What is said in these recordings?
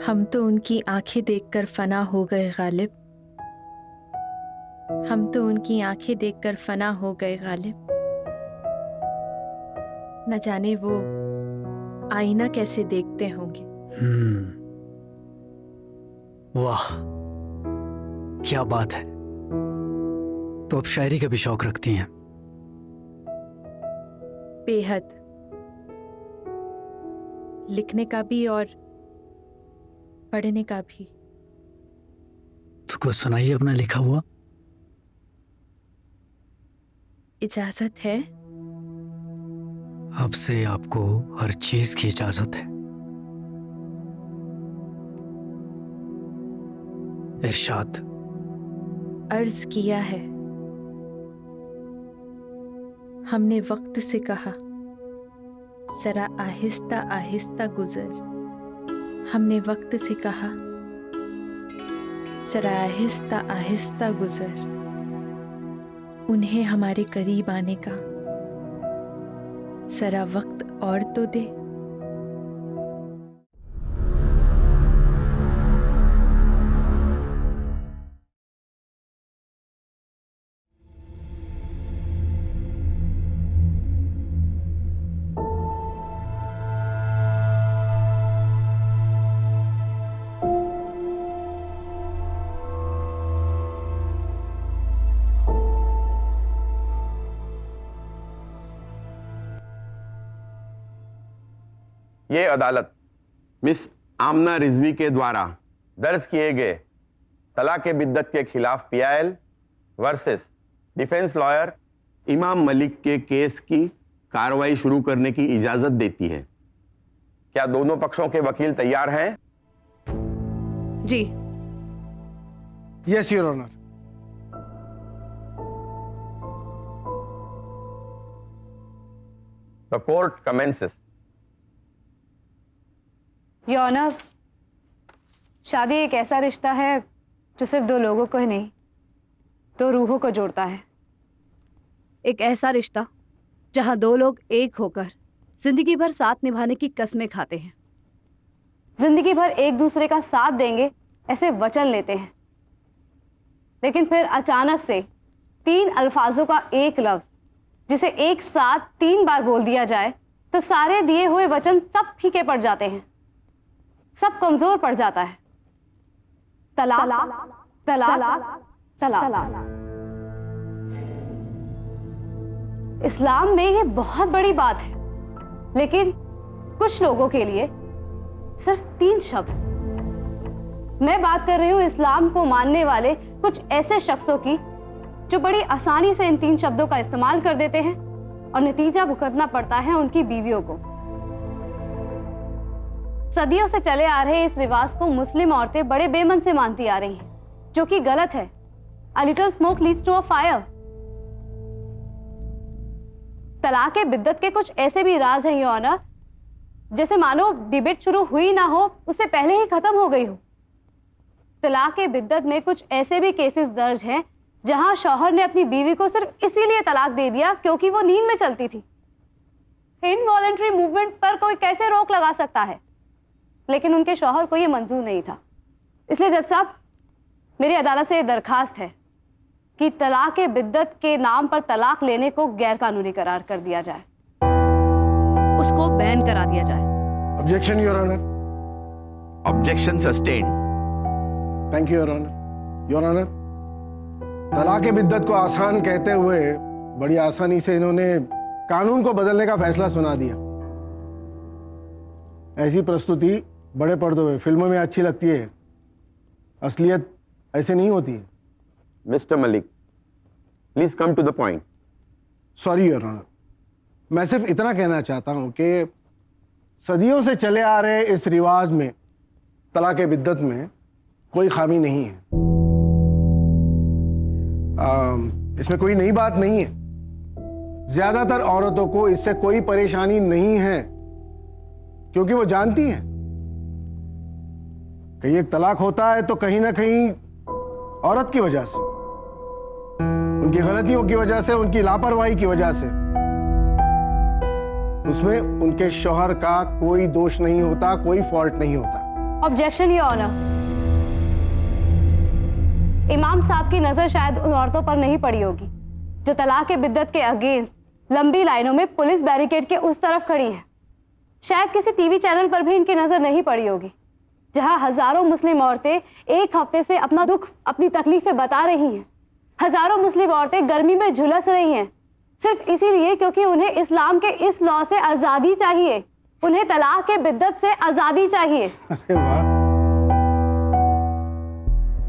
हम तो उनकी आंखें देखकर फना हो गए गालिब, हम तो उनकी आंखें देखकर फना हो गए गालिब। न जाने वो आईना कैसे देखते होंगे। वाह क्या बात है। तो अब शायरी का भी शौक रखती हैं? बेहद, लिखने का भी और पढ़ने का भी। तो कुछ सुनाइए अपना लिखा हुआ। इजाजत है? अब से आपको हर चीज की इजाजत है। इरशाद। अर्ज किया है, हमने वक्त से कहा जरा आहिस्ता आहिस्ता गुजर। हमने वक्त से कहा जरा आहिस्ता आहिस्ता गुजर। उन्हें हमारे करीब आने का जरा वक्त और तो दे। ये अदालत मिस आमना रिजवी के द्वारा दर्ज किए गए तलाक बिद्दत के खिलाफ पीआईएल वर्सेस डिफेंस लॉयर इमाम मलिक के केस की कार्रवाई शुरू करने की इजाजत देती है। क्या दोनों पक्षों के वकील तैयार हैं? जी। Yes your honour. The court commences. Your honour, शादी एक ऐसा रिश्ता है जो सिर्फ दो लोगों को ही नहीं, दो रूहों को जोड़ता है। एक ऐसा रिश्ता जहां दो लोग एक होकर जिंदगी भर साथ निभाने की कस्में खाते हैं, जिंदगी भर एक दूसरे का साथ देंगे ऐसे वचन लेते हैं, लेकिन फिर अचानक से तीन अल्फाजों का एक लफ्ज जिसे एक साथ 3 बार बोल दिया जाए तो सारे दिए हुए वचन सब फीके पड़ जाते हैं, सब कमजोर पड़ जाता है। तलाक तलाक तलाक। इस्लाम में ये बहुत बड़ी बात है, लेकिन कुछ लोगों के लिए सिर्फ 3 शब्द। मैं बात कर रही हूं इस्लाम को मानने वाले कुछ ऐसे शख्सों की जो बड़ी आसानी से इन 3 शब्दों का इस्तेमाल कर देते हैं और नतीजा भुगतना पड़ता है उनकी बीवियों को। सदियों से चले आ रहे इस रिवाज को मुस्लिम औरतें बड़े बेमन से मानती आ रही हैं, जो कि गलत है। A little smoke leads to a fire। तलाक बिद्दत के कुछ ऐसे भी राज हैं योर ऑनर, जैसे मानो डिबेट शुरू हुई ना हो उससे पहले ही खत्म हो गई हो। तलाक बिद्दत में कुछ ऐसे भी केसेस दर्ज हैं जहां शौहर ने अपनी बीवी को सिर्फ इसीलिए तलाक दे दिया क्योंकि वो नींद में चलती थी। इनवॉलंटरी मूवमेंट पर कोई कैसे रोक लगा सकता है, लेकिन उनके शौहर को यह मंजूर नहीं था। इसलिए जज साहब, मेरी अदालत से यह दरखास्त है कि तलाक बिद्दत के नाम पर तलाक लेने को गैरकानूनी करार कर दिया जाए, उसको बैन करा दिया जाए। Objection your honour. Objection sustained. Thank you your honour. Your honour, तलाक बिद्दत को आसान कहते हुए बड़ी आसानी से इन्होंने कानून को बदलने का फैसला सुना दिया। ऐसी प्रस्तुति बड़े पर्दों में फिल्मों में अच्छी लगती है, असलियत ऐसे नहीं होती है। Mister Malik, please come to the point. Sorry your honour, मैं सिर्फ इतना कहना चाहता हूं कि सदियों से चले आ रहे इस रिवाज में तलाक बिद्दत में कोई खामी नहीं है। इसमें कोई नई बात नहीं है। ज्यादातर औरतों को इससे कोई परेशानी नहीं है, क्योंकि वो जानती हैं कि एक तलाक होता है तो कहीं ना कहीं औरत की वजह से, उनकी गलतियों की वजह से, उनकी लापरवाही की वजह से। उसमें उनके शौहर का कोई दोष नहीं होता, कोई फॉल्ट नहीं होता। Objection your honour. इमाम साहब की नजर शायद उन औरतों पर नहीं पड़ी होगी जो तलाक के बिद्दत के अगेंस्ट लंबी लाइनों में पुलिस बैरिकेड के उस तरफ खड़ी हैं। शायद किसी टीवी चैनल पर भी इनकी नजर नहीं पड़ी होगी जहां हजारों मुस्लिम औरतें एक हफ्ते से अपना दुख, अपनी तकलीफें बता रही हैं। हजारों मुस्लिम औरतें गर्मी में झुलस रही हैं सिर्फ इसीलिए क्योंकि उन्हें इस्लाम के इस लॉ से आजादी चाहिए, उन्हें तलाक के बिद्दत से आजादी चाहिए। अरे वाह,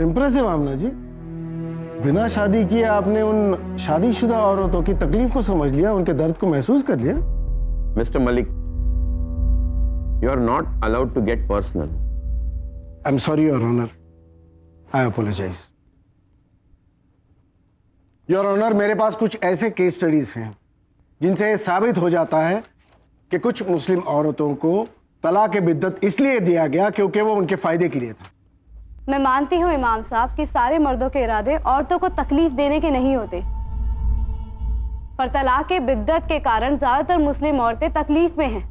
इम्प्रेसिव आमना जी। बिना शादी किए आपने उन शादीशुदा औरतों की तकलीफ को समझ लिया, उनके दर्द को महसूस कर लिया। Mister Malik, you are not allowed to get personal. I am sorry your honour, I apologise. Your honour, मेरे पास कुछ ऐसे केस स्टडीज हैं जिनसे साबित हो जाता है कि कुछ मुस्लिम औरतों को तलाक बिद्दत इसलिए दिया गया क्योंकि वो उनके फायदे के लिए था। मैं मानती हूँ इमाम साहब कि सारे मर्दों के इरादे औरतों को तकलीफ देने के नहीं होते, पर तलाक के बिद्दत के कारण ज्यादातर मुस्लिम औरतें तकलीफ में हैं,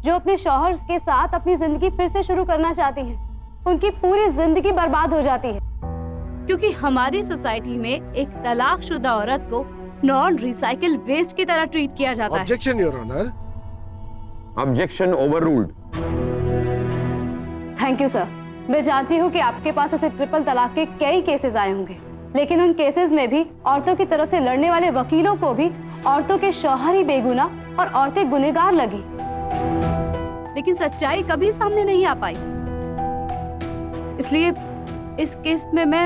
जो अपने शौहर के साथ अपनी जिंदगी फिर से शुरू करना चाहती हैं। उनकी पूरी जिंदगी बर्बाद हो जाती है क्योंकि हमारी सोसाइटी में एक तलाकशुदा औरत को नॉन रिसाइकिल वेस्ट की तरह ट्रीट किया जाता है। Objection your honour. Objection overruled. Thank you sir. मैं जानती हूँ कि आपके पास ऐसे ट्रिपल तलाक के कई केसेस आए होंगे, लेकिन उन केसेस में भी औरतों की तरफ से लड़ने वाले वकीलों को भी औरतों के शौहर ही बेगुनाह और औरतें गुनहगार लगी, लेकिन सच्चाई कभी सामने नहीं आ पाई। इसलिए इस केस में मैं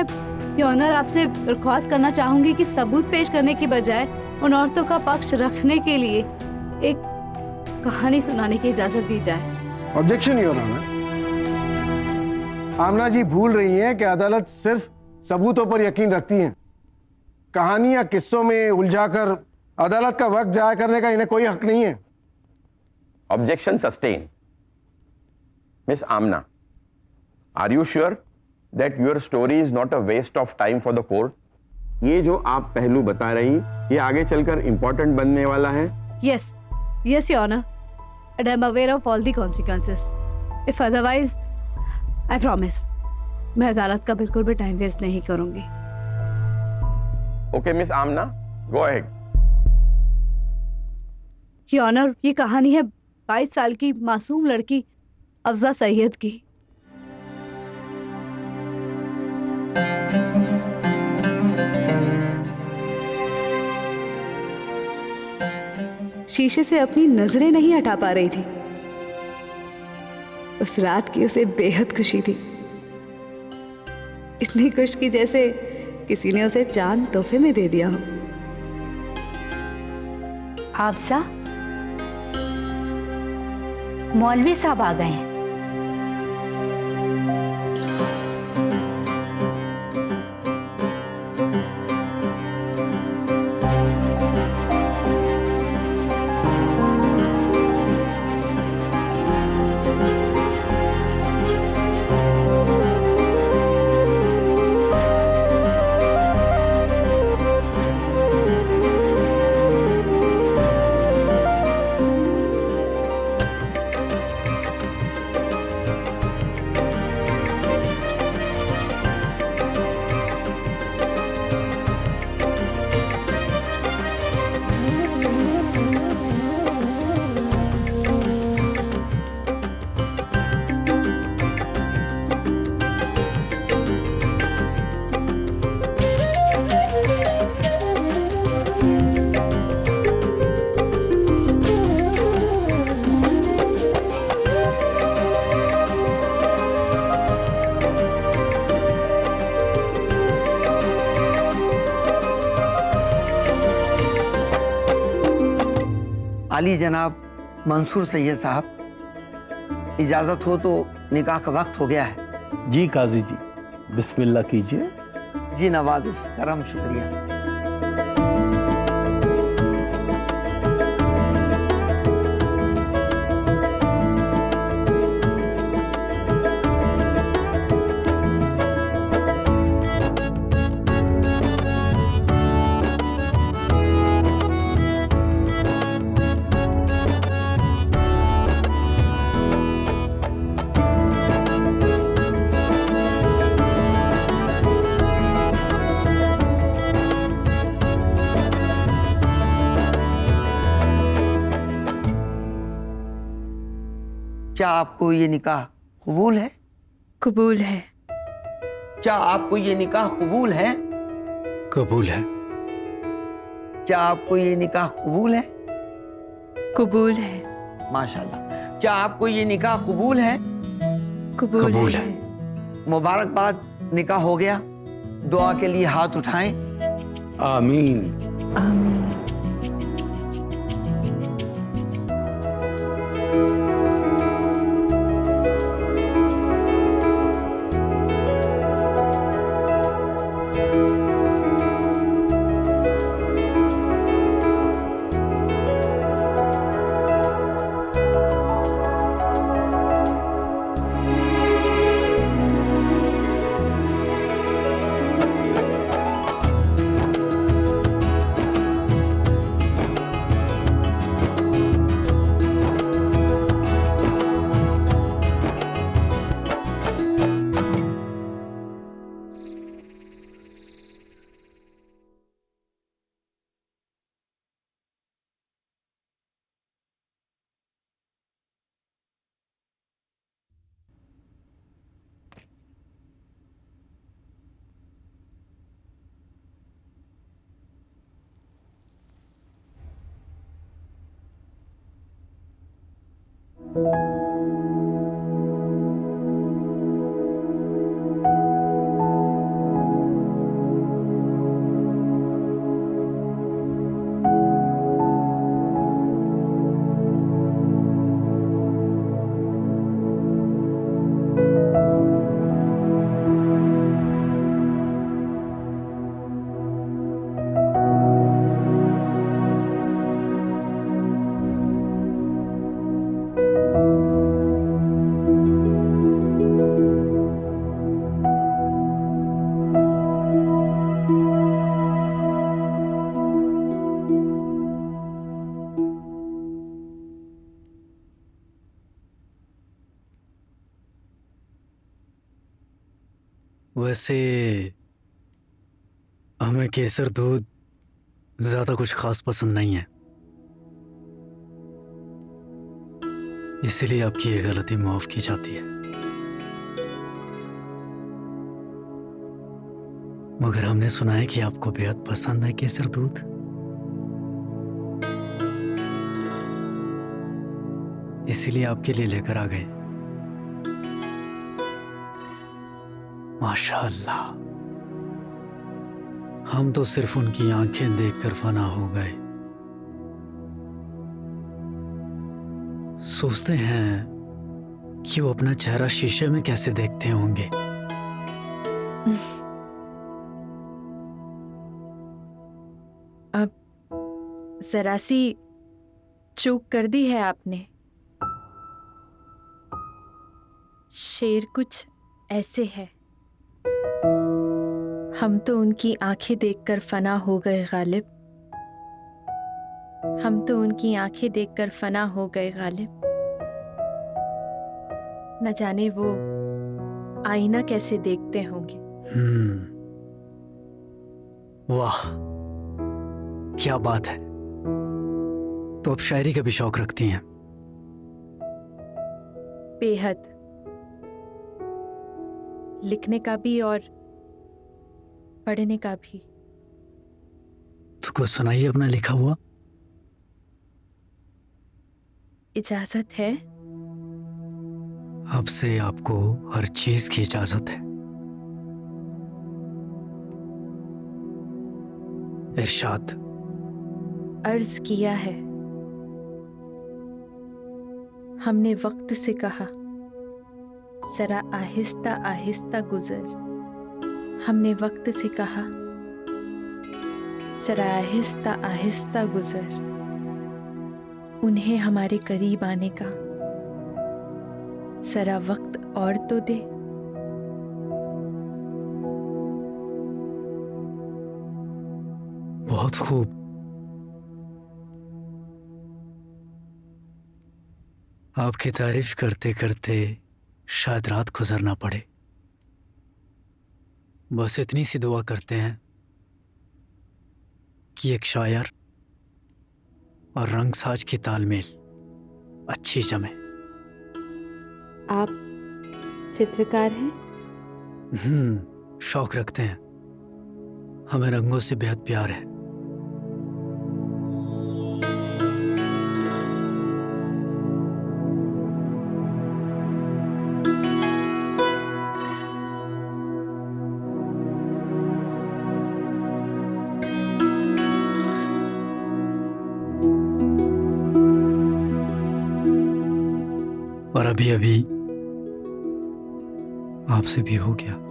योर ऑनर आपसे रिक्वेस्ट करना चाहूंगी कि सबूत पेश करने की बजाय उन औरतों का पक्ष रखने के लिए एक कहानी सुनाने की इजाजत दी जाए। Objection your honour. Aamna ji भूल रही हैं कि अदालत सिर्फ सबूतों पर यकीन रखती है। कहानी या किस्सों में उलझाकर अदालत का वक्त जाया करने का इन्हें कोई हक नहीं है। Objection sustain. Miss Aamna, are you sure that your story is not a waste of time for the court? ये जो आप पहलू बता रही, ये आगे चलकर इंपॉर्टेंट बनने वाला है। Yes yes your honour, and I'm aware of all the consequences. If otherwise, I promise, मैं अदालत का बिल्कुल भी टाइम वेस्ट नहीं करूंगी। Okay miss Aamna, go ahead. Your honour, ये कहानी है 22 साल की मासूम लड़की अफजा सैयद की। शीशे से अपनी नजरें नहीं हटा पा रही थी। उस रात की उसे बेहद खुशी थी, इतनी खुश कि जैसे किसी ने उसे चांद तोहफे में दे दिया हो। हाफसा, मौलवी साहब आ गए हैं। आली जनाब मंसूर सैयद साहब, इजाज़त हो तो निकाह का वक्त हो गया है। जी काजी जी, बिस्मिल्लाह कीजिए। जी नवाजिश करम, शुक्रिया। क्या आपको ये निकाह कबूल है? कबूल है। क्या आपको ये निकाह कबूल है? कबूल है। क्या आपको ये निकाह कबूल है? कबूल है। माशाल्लाह। क्या आपको ये निकाह कबूल है? कबूल कबूल है। है। मुबारकबाद, निकाह हो गया। दुआ के लिए हाथ उठाएं। आमीन। आमीन। वैसे हमें केसर दूध ज्यादा कुछ खास पसंद नहीं है, इसीलिए आपकी ये गलती माफ की जाती है। मगर हमने सुना है कि आपको बेहद पसंद है केसर दूध। इसीलिए आपके लिए लेकर आ गए। माशाअल्लाह, हम तो सिर्फ उनकी आंखें देखकर फना हो गए। सोचते हैं कि वो अपना चेहरा शीशे में कैसे देखते होंगे। अब जरा सी चूक कर दी है आपने। शेर कुछ ऐसे है, हम तो उनकी आंखें देखकर फना हो गए गालिब। हम तो उनकी आंखें देखकर फना हो गए गालिब। न जाने वो आईना कैसे देखते होंगे। वाह, क्या बात है। तो अब शायरी का भी शौक रखती हैं? बेहद। लिखने का भी और पढ़ने का भी। तो कुछ सुनाइए अपना लिखा हुआ। इजाजत है? अब से आपको हर चीज की इजाजत है। इरशाद। अर्ज किया है, हमने वक्त से कहा जरा आहिस्ता आहिस्ता गुजर। हमने वक्त से कहा जरा आहिस्ता आहिस्ता गुजर। उन्हें हमारे करीब आने का जरा वक्त और तो दे। बहुत खूब। आपकी तारीफ करते करते शायद रात गुजरना पड़े। बस इतनी सी दुआ करते हैं कि एक शायर और रंगसाज की तालमेल अच्छी जमे। आप चित्रकार हैं? शौक रखते हैं। हमें रंगों से बेहद प्यार है। और अभी अभी आपसे भी हो गया।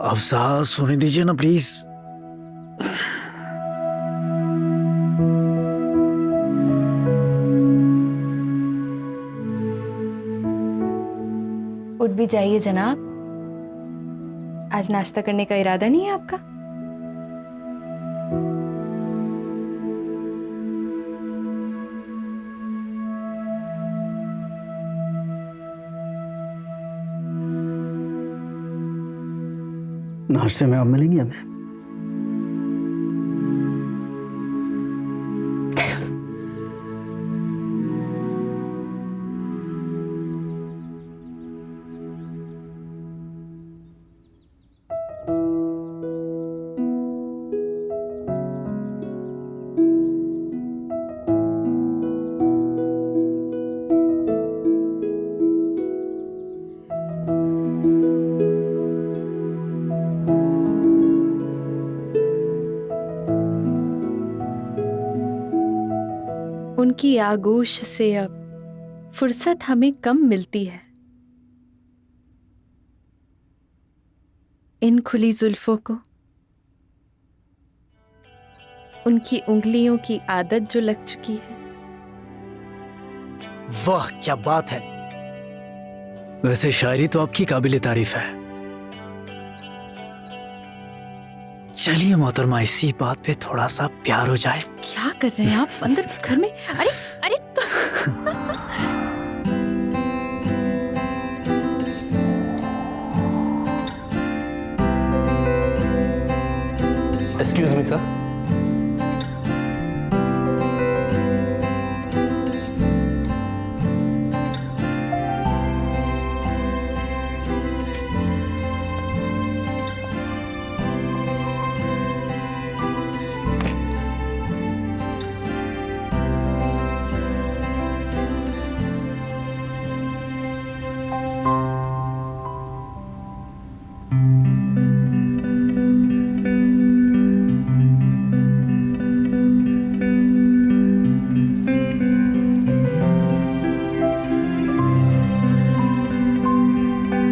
अफसा, सोने दीजिए ना प्लीज। उठ भी जाइए जनाब। आज नाश्ता करने का इरादा नहीं है आपका? नाश्ते में आप मिलेंगे हमें? उनकी आगोश से अब फुर्सत हमें कम मिलती है। इन खुली जुल्फों को उनकी उंगलियों की आदत जो लग चुकी है। वाह क्या बात है। वैसे शायरी तो आपकी काबिल तारीफ है। चलिए मोहतरमा, इसी बात पे थोड़ा सा प्यार हो जाए। क्या कर रहे हैं आप अंदर घर में? अरे अरे एक्सक्यूज मी सर।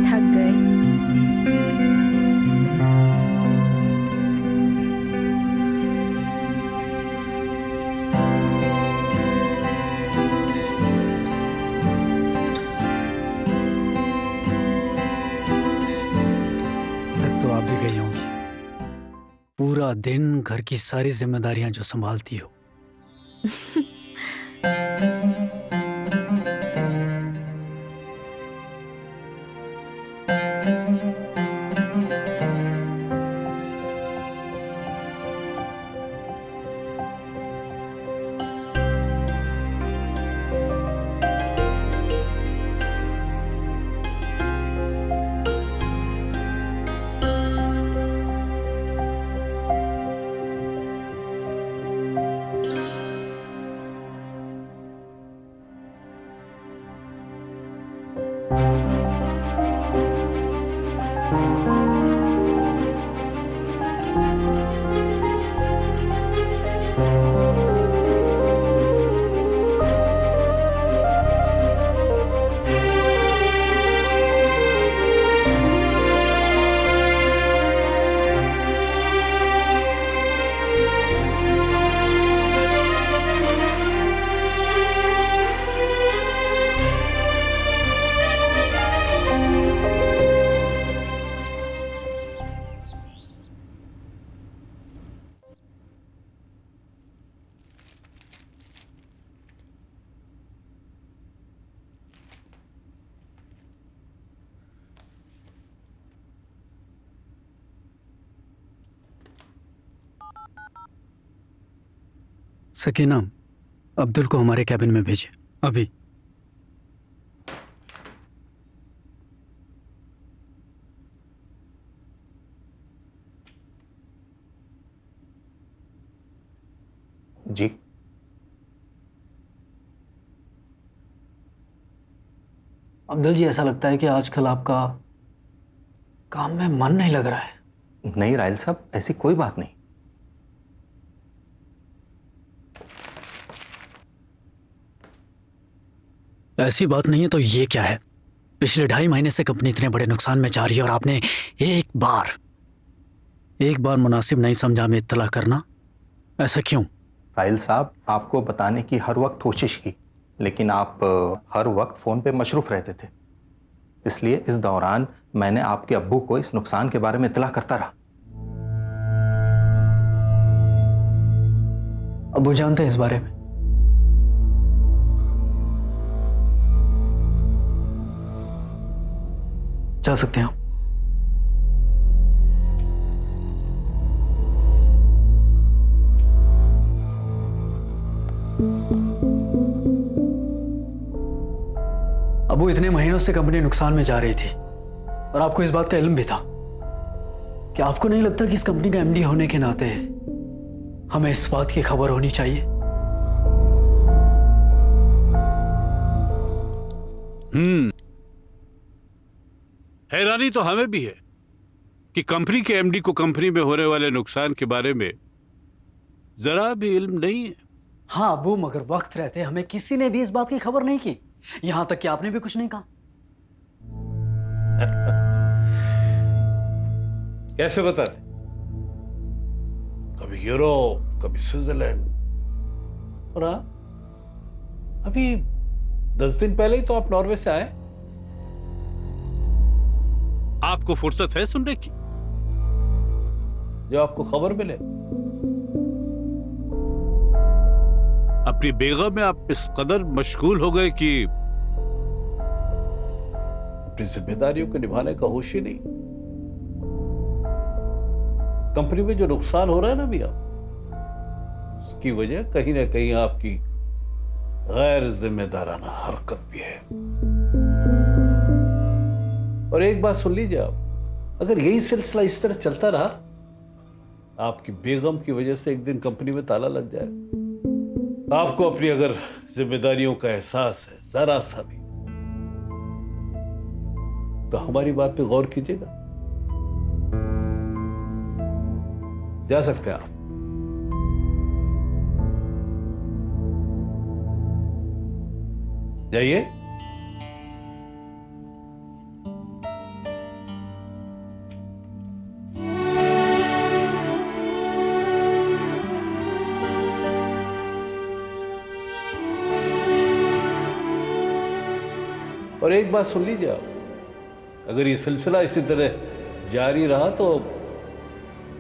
थक गए? तक तो आप भी गई होंगी। पूरा दिन घर की सारी जिम्मेदारियां जो संभालती हो। सकीना, अब्दुल को हमारे कैबिन में भेजिए अभी। जी। अब्दुल जी, ऐसा लगता है कि आजकल आपका काम में मन नहीं लग रहा है। नहीं राहिल साहब, ऐसी कोई बात नहीं। ऐसी बात नहीं है तो ये क्या है? पिछले 2.5 महीने से कंपनी इतने बड़े नुकसान में जा रही है और आपने एक बार मुनासिब नहीं समझा हमें इत्तला करना। ऐसा क्यों? राहिल साहब, आपको बताने की हर वक्त कोशिश की, लेकिन आप हर वक्त फोन पे मशरूफ रहते थे। इसलिए इस दौरान मैंने आपके अब्बू को इस नुकसान के बारे में इत्तला करता रहा। अब्बू जानते हैं इस बारे में? जा सकते हैं आप। अबू, इतने महीनों से कंपनी नुकसान में जा रही थी और आपको इस बात का इल्म भी था। क्या आपको नहीं लगता कि इस कंपनी का एमडी होने के नाते हमें इस बात की खबर होनी चाहिए? हैरानी तो हमें भी है कि कंपनी के एमडी को कंपनी में होने वाले नुकसान के बारे में जरा भी इल्म नहीं है। हाँ अबू, मगर वक्त रहते हमें किसी ने भी इस बात की खबर नहीं की। यहां तक कि आपने भी कुछ नहीं कहा। कैसे बताते? कभी यूरोप, कभी स्विट्जरलैंड। और हाँ, अभी 10 दिन पहले ही तो आप नॉर्वे से आए। आपको फुर्सत है सुनने की जो आपको खबर मिले? अपनी बेगम में आप इस कदर मशगूल हो गए कि अपनी जिम्मेदारियों को निभाने का होश ही नहीं। कंपनी में जो नुकसान हो रहा है ना भैया, उसकी वजह कहीं ना कहीं आपकी गैर जिम्मेदाराना हरकत भी है। और एक बात सुन लीजिए आप, अगर यही सिलसिला इस तरह चलता रहा, आपकी बेगम की वजह से एक दिन कंपनी में ताला लग जाए। आपको अपनी अगर जिम्मेदारियों का एहसास है जरा सा भी, तो हमारी बात पे गौर कीजिएगा। जा सकते हैं आप। जाइए। और एक बात सुन लीजिए आप, अगर ये सिलसिला इसी तरह जारी रहा तो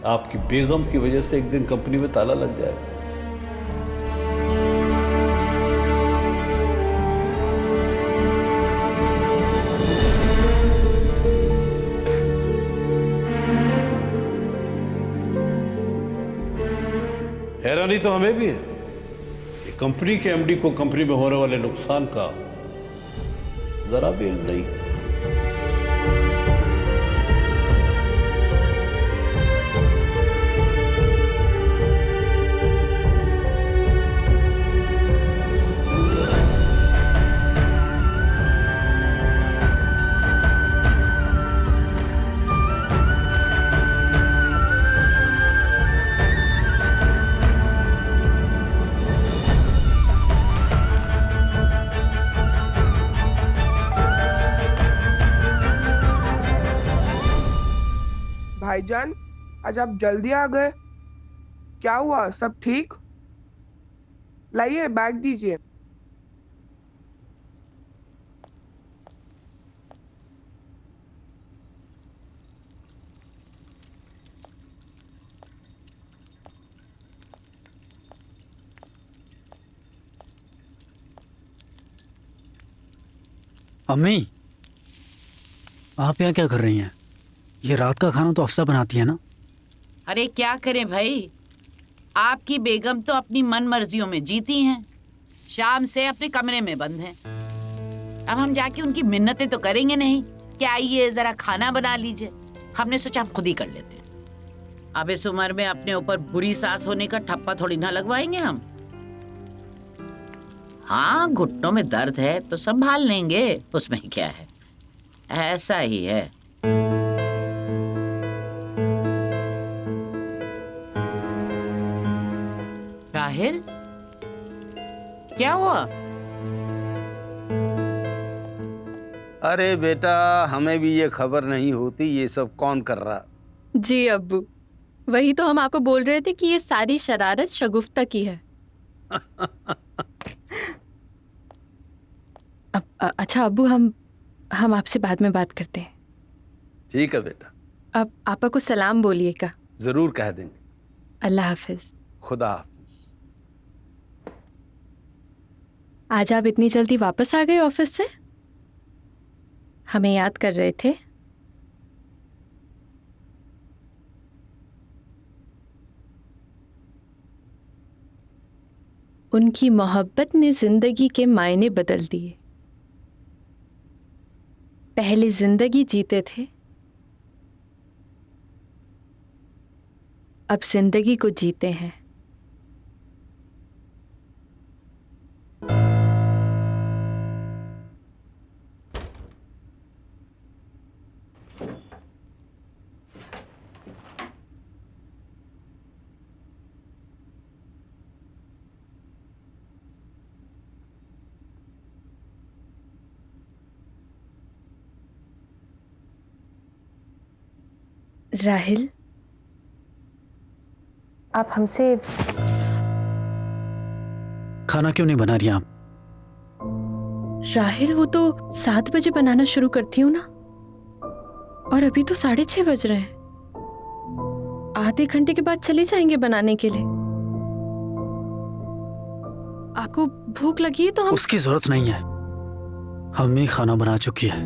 आपकी बेगम की वजह से एक दिन कंपनी में ताला लग जाएगा। हैरानी तो हमें भी है कि कंपनी के एमडी को कंपनी में होने वाले नुकसान का जरा भी इल्म नहीं। भाईजान, आज आप जल्दी आ गए, क्या हुआ? सब ठीक? लाइए बैग दीजिए। अम्मी, आप यहाँ क्या कर रही हैं? ये रात का खाना तो अफसा बनाती है ना? अरे क्या करें भाई, आपकी बेगम तो अपनी मन मर्जियों में जीती हैं, शाम से अपने कमरे में बंद हैं। अब हम जाके उनकी मिन्नतें तो करेंगे नहीं कि आइए जरा खाना बना लीजिए। हमने सोचा हम खुद ही कर लेते हैं। अब इस उम्र में अपने ऊपर बुरी सास होने का ठप्पा थोड़ी ना लगवाएंगे हम। हाँ, घुटनों में दर्द है तो संभाल लेंगे, उसमें क्या है, ऐसा ही है। राहिल, क्या हुआ? अरे बेटा, हमें भी ये खबर नहीं होती ये सब कौन कर रहा। जी अब्बू, वही तो हम आपको बोल रहे थे कि ये सारी शरारत शगुफ्ता की है। अच्छा अब्बू, हम आपसे बाद में बात करते हैं। ठीक है बेटा। अब आपा को सलाम बोलिएगा। जरूर कह देंगे। अल्लाह हाफिज। खुदा हाफिज। आज आप इतनी जल्दी वापस आ गए ऑफिस से? हमें याद कर रहे थे? उनकी मोहब्बत ने जिंदगी के मायने बदल दिए। पहले जिंदगी जीते थे, अब जिंदगी को जीते हैं। राहिल, आप हमसे खाना क्यों नहीं बना रही आप? राहिल, वो तो 7 बजे बनाना शुरू करती हूँ ना, और अभी तो 6:30 बज रहे हैं। आधे घंटे के बाद चले जाएंगे बनाने के लिए। आपको भूख लगी है तो हम... उसकी जरूरत नहीं है, हम ही खाना बना चुकी है।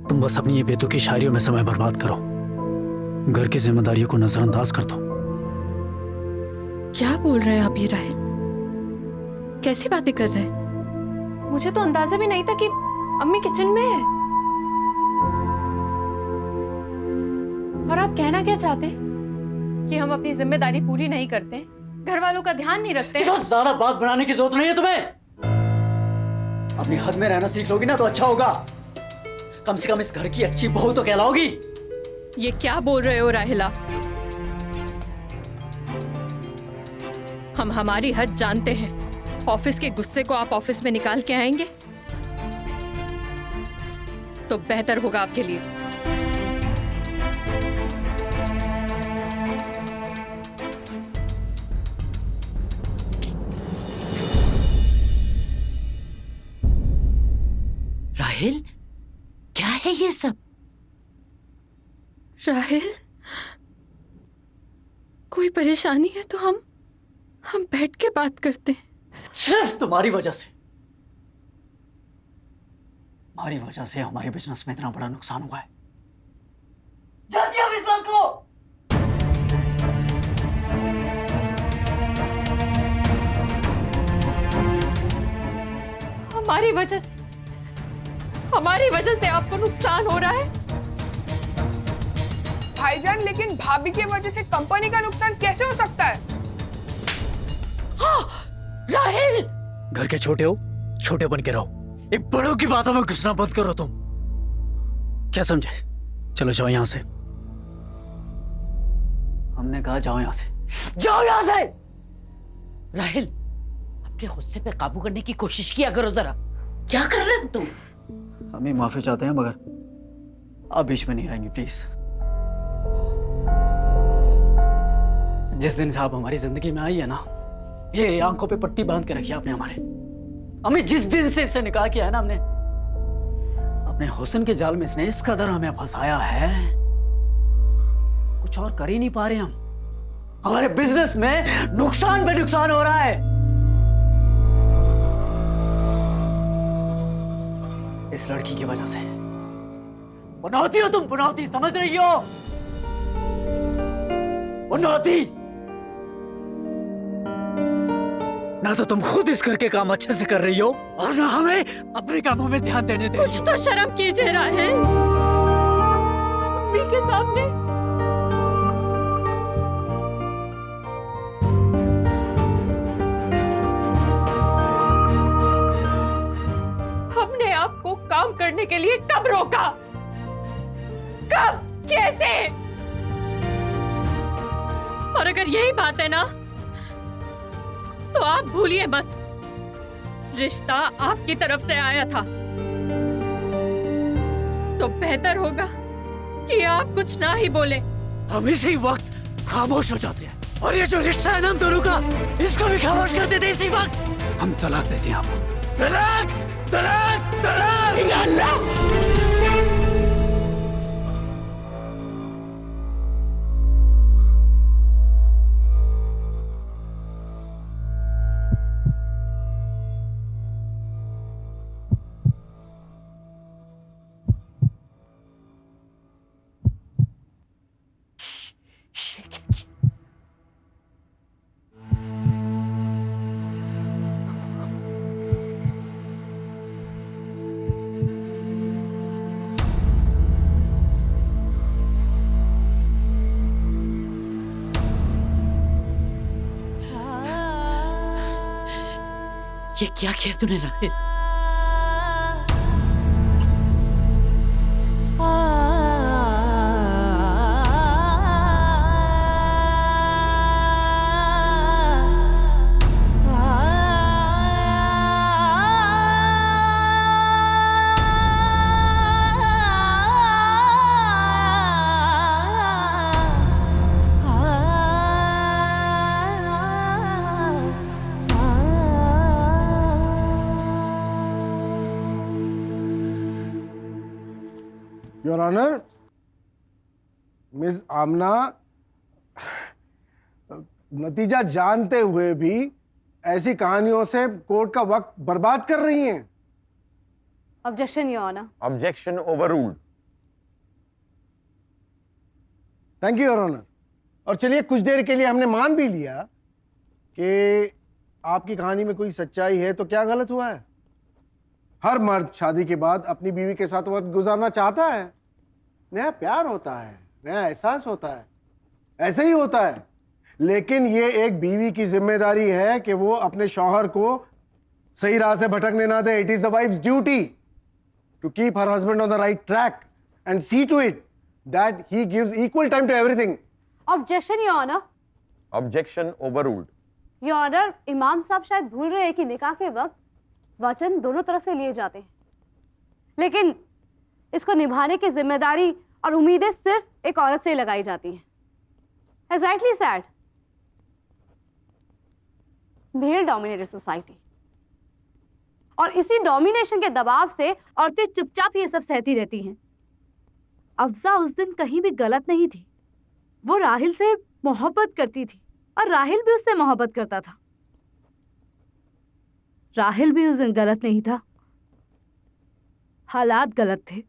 तुम बस अपनी ये बेतुकी शायरियों में समय बर्बाद करो, घर की जिम्मेदारियों को नजरअंदाज कर दो। क्या बोल रहे हैं आप ये राहिल? कैसी बातें कर रहे हैं? मुझे तो अंदाजा भी नहीं था कि अम्मी किचन में है। और आप कहना क्या चाहते हैं? कि हम अपनी जिम्मेदारी पूरी नहीं करते, घर वालों का ध्यान नहीं रखते? तो ज्यादा बात बनाने की जरूरत नहीं है तुम्हें। अपनी हद में रहना सीख लोगी ना तो अच्छा होगा। कम से कम इस घर की अच्छी बहू तो कहलाओगी। ये क्या बोल रहे हो राहिल आप? हम हमारी हद जानते हैं। ऑफिस के गुस्से को आप ऑफिस में निकाल के आएंगे तो बेहतर होगा आपके लिए। राहिल, क्या है ये सब? राहिल, कोई परेशानी है तो हम बैठ के बात करते हैं। सिर्फ तुम्हारी वजह से, हमारी वजह से हमारे बिजनेस में इतना बड़ा नुकसान हुआ है। जानती हो इस बात को? हमारी वजह से आपको नुकसान हो रहा है। भाईजान, लेकिन भाभी की वजह से कंपनी का नुकसान कैसे हो सकता है? राहिल, घर के छोटे हो, छोटे बन के रहो। एक बड़ों की बातों में घुसना बंद करो तुम। क्या समझे? चलो जाओ यहां से। हमने कहा जाओ यहां से, जाओ यहां से। राहिल, अपने गुस्से पे काबू करने की कोशिश किया करो जरा। क्या कर रहे हो तुम? हम ही माफी चाहते हैं, मगर आप बीच में नहीं आएंगे प्लीज। जिस दिन से आप हमारी जिंदगी में आई है ना, ये आंखों पे पट्टी बांध के रखी आपने हमारे। हमें जिस दिन से इससे निकाह किया है ना, हमने अपने हुस्न के जाल में इसने इस कदर हमें फंसाया है, कुछ और कर ही नहीं पा रहे हम। हमारे बिजनेस में नुकसान पे नुकसान हो रहा है। इस लड़की की वजह से। पनौती हो तुम, पनौती, समझ रही हो? पनौती। ना तो तुम खुद इस घर के काम अच्छे से कर रही हो, और ना हमें अपने कामों में ध्यान देने दे रही हो। कुछ तो शर्म कीजिए राहिल, अम्मी के सामने। हमने आपको काम करने के लिए कब रोका? कब? कैसे? और अगर यही बात है ना, तो आप भूलिए मत, रिश्ता आपकी तरफ से आया था। तो बेहतर होगा कि आप कुछ ना ही बोले। हम इसी वक्त खामोश हो जाते हैं, और ये जो रिश्ता है ना हम दोनों का, इसको भी खामोश कर देते हैं इसी वक्त। हम तलाक देते हैं आपको। तलाक, तलाक, तलाक। अल्लाह! ये क्या किया तूने राहिल? योर ऑनर, मिस आमना नतीजा जानते हुए भी ऐसी कहानियों से कोर्ट का वक्त बर्बाद कर रही हैं। Objection your honour. Objection overruled. Thank you your honour. और चलिए, कुछ देर के लिए हमने मान भी लिया कि आपकी कहानी में कोई सच्चाई है, तो क्या गलत हुआ है? हर मर्द शादी के बाद अपनी बीवी के साथ वक्त गुजारना चाहता है। नया प्यार होता है, नया एहसास होता है, ऐसे ही होता है। लेकिन ये एक बीवी की जिम्मेदारी है कि वो अपने शौहर को सही राह से भटकने ना दे। It is the wife's duty to keep her husband on the right track and see to it that he gives equal time to everything. Objection your honour. Objection overruled. Your honour, इमाम साहब शायद भूल रहे हैं कि निकाह के वक्त वचन दोनों तरफ से लिए जाते हैं, लेकिन इसको निभाने की जिम्मेदारी और उम्मीदें सिर्फ एक औरत से ही लगाई जाती हैं। As rightly said, male dominated society, और इसी डोमिनेशन के दबाव से औरतें चुपचाप ये सब सहती रहती हैं। अफजा उस दिन कहीं भी गलत नहीं थी। वो राहिल से मोहब्बत करती थी और राहिल भी उससे मोहब्बत करता था। राहिल भी उस दिन गलत नहीं था, हालात गलत थे,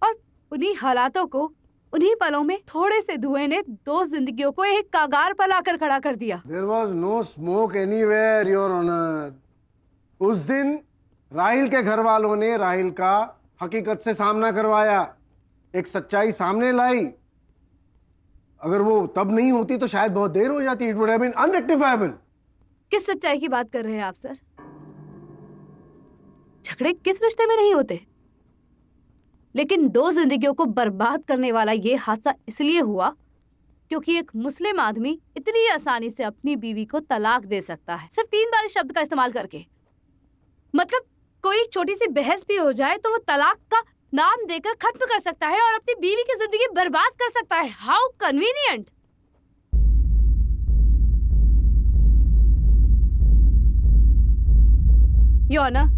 और उन्हीं हालातों को, उन्हीं पलों में थोड़े से धुएं ने दो जिंदगियों को एक कागार पर लाकर खड़ा कर दिया। There was no smoke anywhere, Your Honor. उस दिन राहिल के घर वालों ने राहिल का हकीकत से सामना करवाया, एक सच्चाई सामने लाई। अगर वो तब नहीं होती तो शायद बहुत देर हो जाती। It would have been unrectifiable. किस सच्चाई की बात कर रहे हैं आप सर? झगड़े किस रिश्ते में नहीं होते? लेकिन दो जिंदगियों को बर्बाद करने वाला ये हादसा इसलिए हुआ क्योंकि एक मुस्लिम आदमी इतनी आसानी से अपनी बीवी को तलाक दे सकता है, सिर्फ 3 बार इस शब्द का इस्तेमाल करके। मतलब कोई छोटी सी बहस भी हो जाए तो वो तलाक का नाम देकर खत्म कर सकता है और अपनी बीवी की जिंदगी बर्बाद कर सकता है। How convenient. योर ऑनर,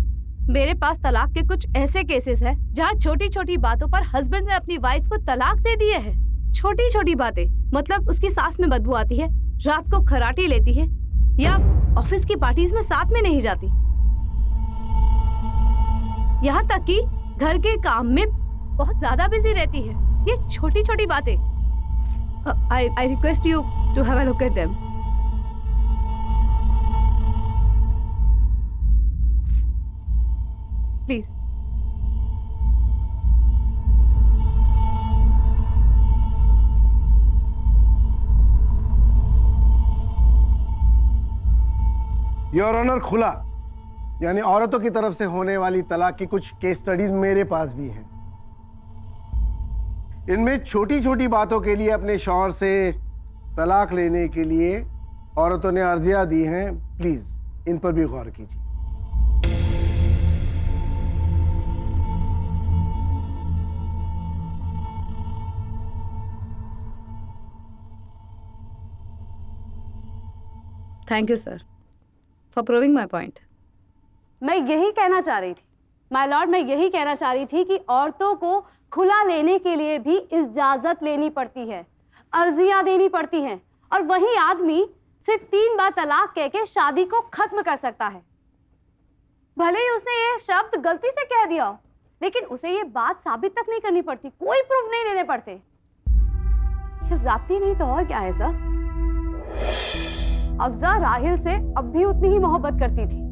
मेरे पास तलाक के कुछ ऐसे केसेस हैं जहां छोटी छोटी बातों पर हस्बैंड ने अपनी वाइफ को तलाक दे दिए है। छोटी छोटी बातें, मतलब उसकी सांस में बदबू आती है, रात को खराटी लेती है, या ऑफिस की पार्टीज में साथ में नहीं जाती, यहाँ तक कि घर के काम में बहुत ज्यादा बिजी रहती है। ये छोटी छोटी बातें। I request you to have a look at them. Please. Your honour, खुला यानी औरतों की तरफ से होने वाली तलाक की कुछ केस स्टडीज मेरे पास भी हैं। इनमें छोटी छोटी बातों के लिए अपने शौहर से तलाक लेने के लिए औरतों ने अर्जियां दी हैं। प्लीज इन पर भी गौर कीजिए। Thank you sir for proving my point. मैं यही कहना चाह रही थी माय लॉर्ड, मैं यही कहना चाह रही थी कि औरतों को खुला लेने के लिए भी इजाजत लेनी पड़ती है, अर्जियां देनी पड़ती हैं, और वही आदमी सिर्फ 3 बार तलाक कह के शादी को खत्म कर सकता है। भले ही उसने ये शब्द गलती से कह दिया हो, लेकिन उसे ये बात साबित तक नहीं करनी पड़ती, कोई प्रूफ नहीं देने पड़ते। ये ज़ाती नहीं तो और क्या है सर? अफजा राहिल से अब भी उतनी ही मोहब्बत करती थी,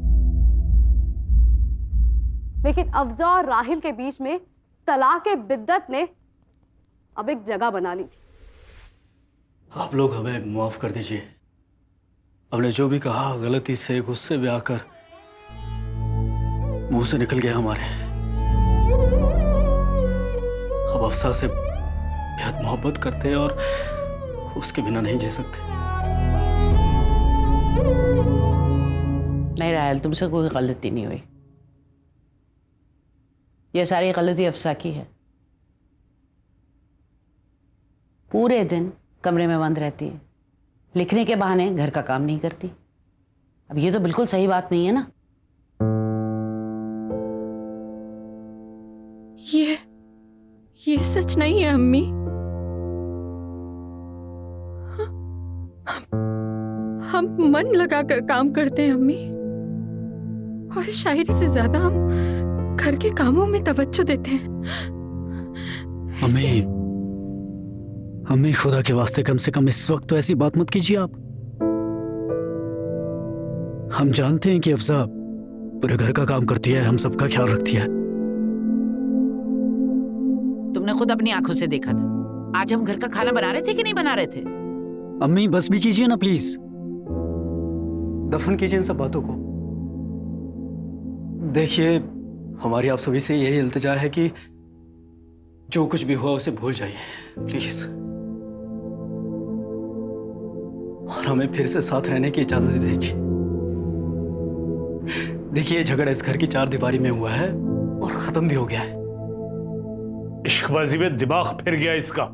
लेकिन अफजा और राहिल के बीच में तलाक बिद्दत ने अब एक जगह बना ली थी। आप लोग हमें माफ कर दीजिए। हमने जो भी कहा गलती से, गुस्से में आकर मुंह से निकल गया हमारे। अब अफसा से बेहद मोहब्बत करते हैं और उसके बिना नहीं जी सकते। नहीं राहिल, तुमसे कोई गलती नहीं हुई। ये सारी गलती अफसा की है। पूरे दिन कमरे में बंद रहती है, लिखने के बहाने घर का काम नहीं करती। अब ये तो बिल्कुल सही बात नहीं है ना। ये सच नहीं है अम्मी। हम मन लगाकर काम करते हैं अम्मी, और शायरी से ज्यादा हम घर के कामों में तवज्जो देते हैं। अम्मी, अम्मी खुदा के वास्ते कम से कम इस वक्त तो ऐसी बात मत कीजिए आप। हम जानते हैं कि अफजा पूरे घर का काम करती है, हम सबका ख्याल रखती है। तुमने खुद अपनी आंखों से देखा था। आज हम घर का खाना बना रहे थे कि नहीं बना रहे थे? अम्मी बस भी कीजिए ना प्लीज, दफन कीजिए इन सब बातों को। देखिए, हमारी आप सभी से यही इल्तिजा है कि जो कुछ भी हुआ उसे भूल जाइए प्लीज, और हमें फिर से साथ रहने की इजाजत दीजिए। देखिए, झगड़ा इस घर की चार दीवारी में हुआ है और खत्म भी हो गया है। इश्कबाजी में दिमाग फिर गया इसका।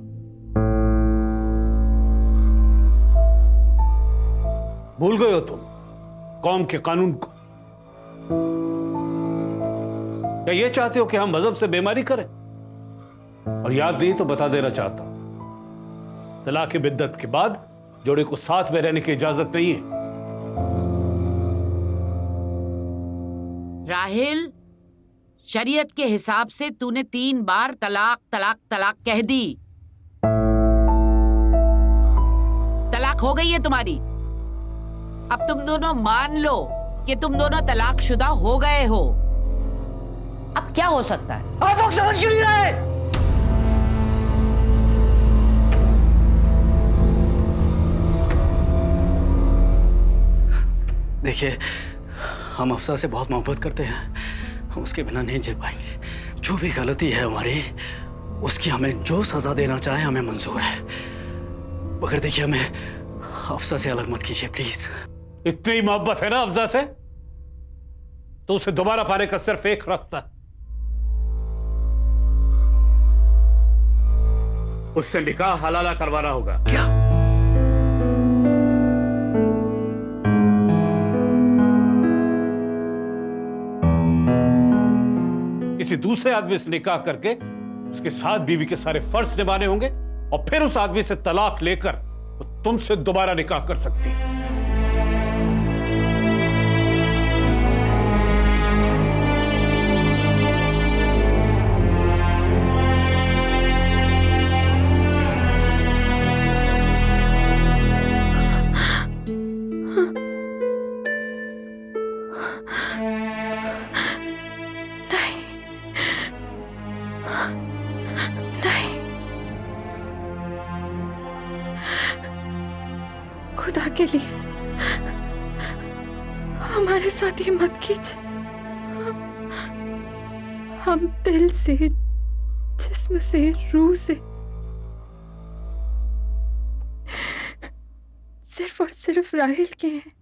भूल गए हो तुम कौम के कानून को? या ये चाहते हो कि हम मजहब से बेमारी करें? और याद नहीं तो बता देना चाहता हूं, तलाक बिद्दत के बाद जोड़े को साथ में रहने की इजाजत नहीं है। राहिल, शरीयत के हिसाब से तूने 3 बार तलाक तलाक तलाक कह दी। तलाक हो गई है तुम्हारी। अब तुम दोनों मान लो कि तुम दोनों तलाकशुदा हो गए हो। अब क्या हो सकता है? आप लोग समझ क्यों नहीं रहे? देखिए, हम अफसा से बहुत मोहब्बत करते हैं, हम उसके बिना नहीं जी पाएंगे। जो भी गलती है हमारी, उसकी हमें जो सजा देना चाहे हमें मंजूर है, मगर देखिए हमें अफसा से अलग मत कीजिए प्लीज। इतनी मोहब्बत है ना अफजा से, तो उसे दोबारा पाने का सिर्फ एक रास्ता है, उससे निकाह हलाला करवाना होगा। क्या? किसी दूसरे आदमी से निकाह करके उसके साथ बीवी के सारे फर्ज निभाने होंगे, और फिर उस आदमी से तलाक लेकर वो तुमसे दोबारा निकाह कर सकती है। खुदा के लिए हमारे साथ ये मत कीजिए। हम दिल से, जिस्म से, रूह से सिर्फ और सिर्फ राहिल के हैं।